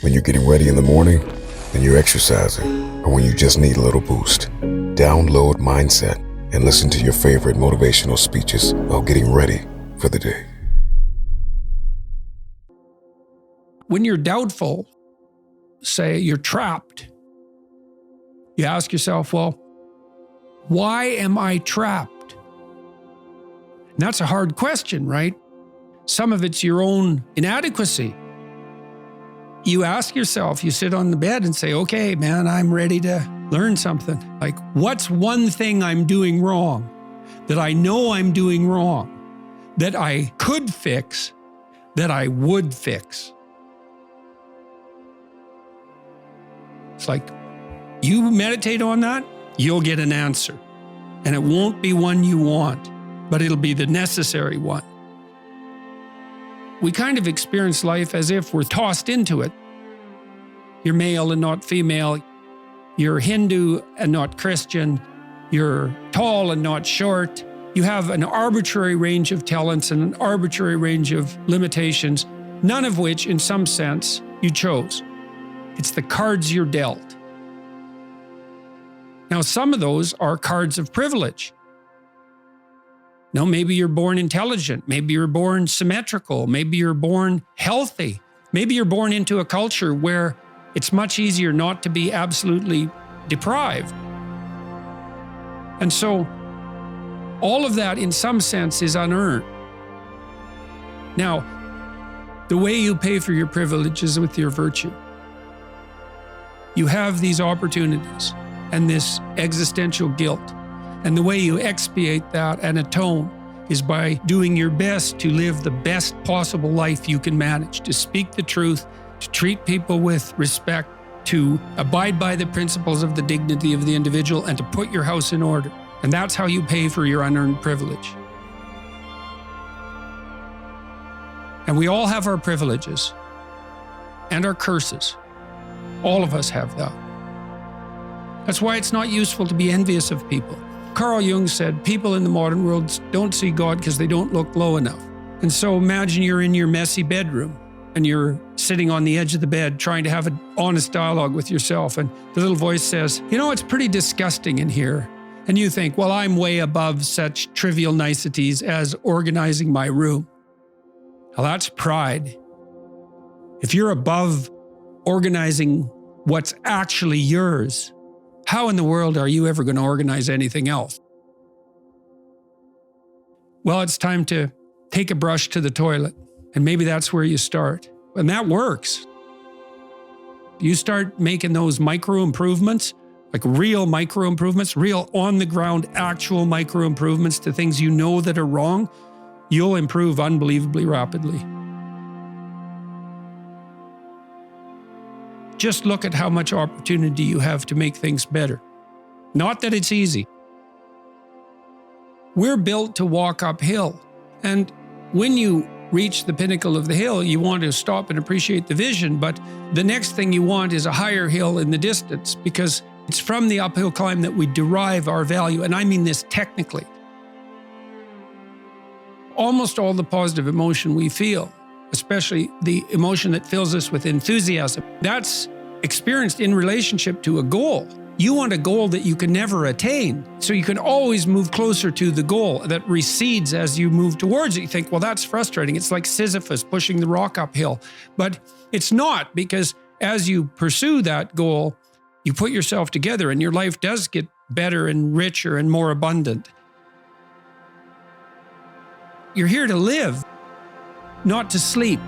When you're getting ready in the morning, when you're exercising, or when you just need a little boost. Download Mindset and listen to your favorite motivational speeches while getting ready for the day. When you're doubtful, say you're trapped, you ask yourself, well, why am I trapped? And that's a hard question, right? Some of it's your own inadequacy. You ask yourself, you sit on the bed and say, okay, man, I'm ready to learn something. Like, what's one thing I'm doing wrong that I know I'm doing wrong, that I could fix, that I would fix? It's like, you meditate on that, you'll get an answer. And it won't be one you want, but it'll be the necessary one. We kind of experience life as if we're tossed into it. You're male and not female. You're Hindu and not Christian. You're tall and not short. You have an arbitrary range of talents and an arbitrary range of limitations, none of which, in some sense, you chose. It's the cards you're dealt. Now, some of those are cards of privilege. No, maybe you're born intelligent. Maybe you're born symmetrical. Maybe you're born healthy. Maybe you're born into a culture where it's much easier not to be absolutely deprived. And so, all of that, in some sense, is unearned. Now, the way you pay for your privilege is with your virtue. You have these opportunities and this existential guilt. And the way you expiate that and atone is by doing your best to live the best possible life you can manage, to speak the truth, to treat people with respect, to abide by the principles of the dignity of the individual, and to put your house in order. And that's how you pay for your unearned privilege. And we all have our privileges and our curses. All of us have that. That's why it's not useful to be envious of people. Carl Jung said, people in the modern world don't see God because they don't look low enough. And so imagine you're in your messy bedroom and you're sitting on the edge of the bed trying to have an honest dialogue with yourself. And the little voice says, you know, it's pretty disgusting in here. And you think, well, I'm way above such trivial niceties as organizing my room. Now that's pride. If you're above organizing what's actually yours, how in the world are you ever going to organize anything else? Well, it's time to take a brush to the toilet, and maybe that's where you start. And that works. You start making those micro improvements, like real micro improvements, real on the ground, actual micro improvements to things you know that are wrong, you'll improve unbelievably rapidly. Just look at how much opportunity you have to make things better. Not that it's easy. We're built to walk uphill. And when you reach the pinnacle of the hill, you want to stop and appreciate the vision. But the next thing you want is a higher hill in the distance, because it's from the uphill climb that we derive our value. And I mean this technically. Almost all the positive emotion we feel, especially the emotion that fills us with enthusiasm, that's experienced in relationship to a goal. You want a goal that you can never attain, so you can always move closer to the goal that recedes as you move towards it. You think, well, that's frustrating. It's like Sisyphus pushing the rock uphill. But it's not, because as you pursue that goal, you put yourself together and your life does get better and richer and more abundant. You're here to live, not to sleep.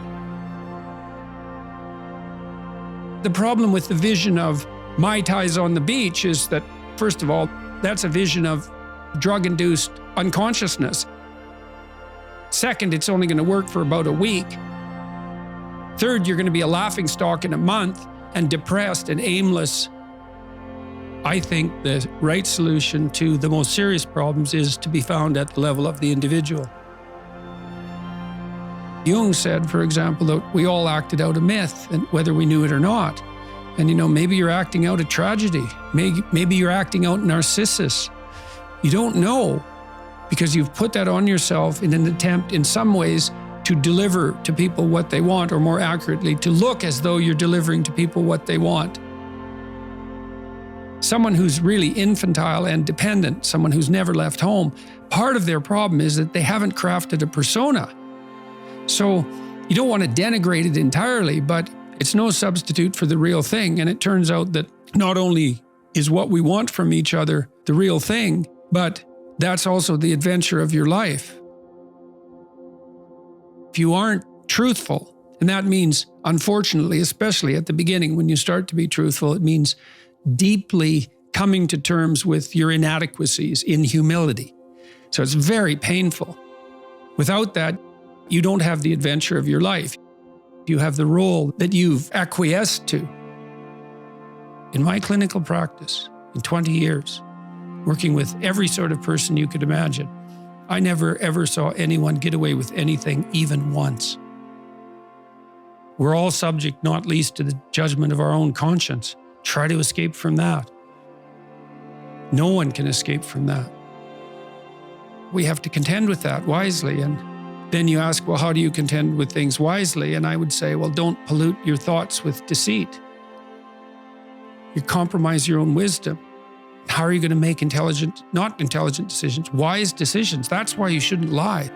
The problem with the vision of Mai Tais on the beach is that, first of all, that's a vision of drug-induced unconsciousness. Second, it's only going to work for about a week. Third, you're going to be a laughingstock in a month and depressed and aimless. I think the right solution to the most serious problems is to be found at the level of the individual. Jung said, for example, that we all acted out a myth, and whether we knew it or not. And maybe you're acting out a tragedy. Maybe you're acting out Narcissus. You don't know, because you've put that on yourself in an attempt, in some ways, to deliver to people what they want, or more accurately, to look as though you're delivering to people what they want. Someone who's really infantile and dependent, someone who's never left home, part of their problem is that they haven't crafted a persona. So you don't want to denigrate it entirely, but it's no substitute for the real thing. And it turns out that not only is what we want from each other the real thing, but that's also the adventure of your life. If you aren't truthful, and that means, unfortunately, especially at the beginning when you start to be truthful, it means deeply coming to terms with your inadequacies in humility. So it's very painful. Without that, you don't have the adventure of your life. You have the role that you've acquiesced to. In my clinical practice, in 20 years, working with every sort of person you could imagine, I never ever saw anyone get away with anything even once. We're all subject, not least, to the judgment of our own conscience. Try to escape from that. No one can escape from that. We have to contend with that wisely. And then you ask, well, how do you contend with things wisely? And I would say, well, don't pollute your thoughts with deceit. You compromise your own wisdom. How are you going to make not intelligent decisions, wise decisions? That's why you shouldn't lie.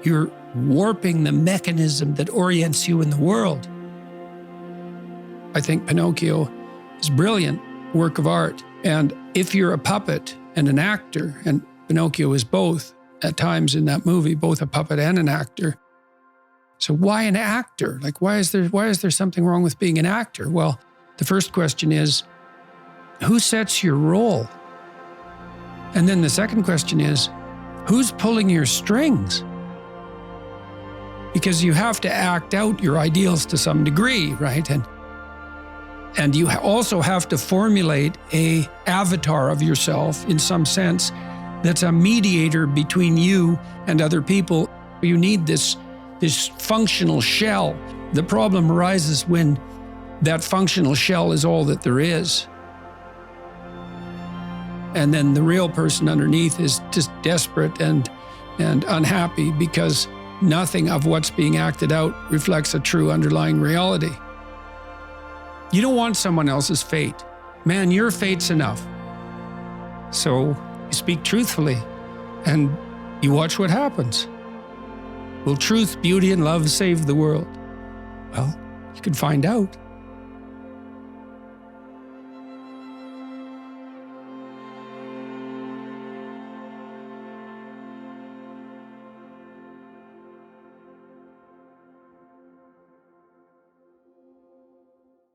You're warping the mechanism that orients you in the world. I think Pinocchio is a brilliant work of art. And if you're a puppet and an actor, and Pinocchio is both at times in that movie, both a puppet and an actor. So why an actor? Like, why is there something wrong with being an actor? Well, the first question is, who sets your role? And then the second question is, who's pulling your strings? Because you have to act out your ideals to some degree, right? And you also have to formulate an avatar of yourself in some sense that's a mediator between you and other people. You need this functional shell. The problem arises when that functional shell is all that there is. And then the real person underneath is just desperate and unhappy because nothing of what's being acted out reflects a true underlying reality. You don't want someone else's fate. Man, your fate's enough. So you speak truthfully and you watch what happens. Will truth, beauty, and love save the world? Well, you can find out.